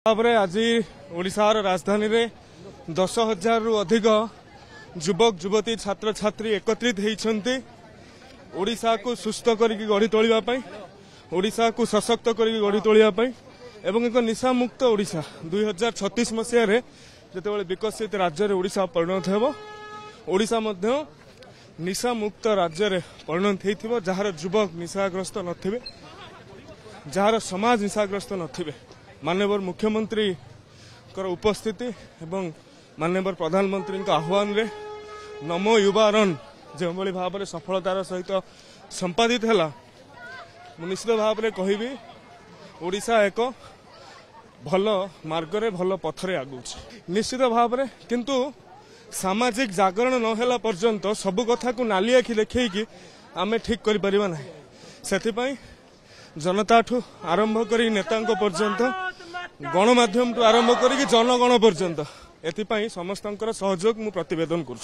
भावरे आज ओडिशार राजधानी रे 10,000 रु अधिक युवक युवती छात्र छात्री एकत्रित होती ओडिशा को सुस्थ करके गढ़ी तोलिबा ओडिशा को सशक्त करके गढ़ी तोलिबा एवं एक निशा मुक्त ओडिशा 2036 मसीह रे जेतेबेले विकसित राज्य रे ओडिशा परिणत हेबो ओडिशा मध्य निशा मुक्त राज्य रे परिणत हेइथिबो जहार युवक निशाग्रस्त नथिबे जहार समाज निशाग्रस्त नथिबे। माननीय मुख्यमंत्री उपस्थिति एवं माननीय प्रधानमंत्री आह्वान रे नमो युवा रन जो भाव में सफलतार सहित संपादित है निश्चित भाव में कहबी ओडिशा एक भल मार्ग रे भल पथरे आगुच निश्चित भाव में किंतु सामाजिक जागरण नहेला पर्यंत सबु कथा को नाली आखि देखी आमे ठीक करि परिबा नै सेथिपई जनता ठू आरंभ करी नेता पर्यंत गणमाध्यम ठू आरंभ करी जनगण पर्यंत एथिपई समस्तंकर सहयोग मु प्रतिवेदन करू।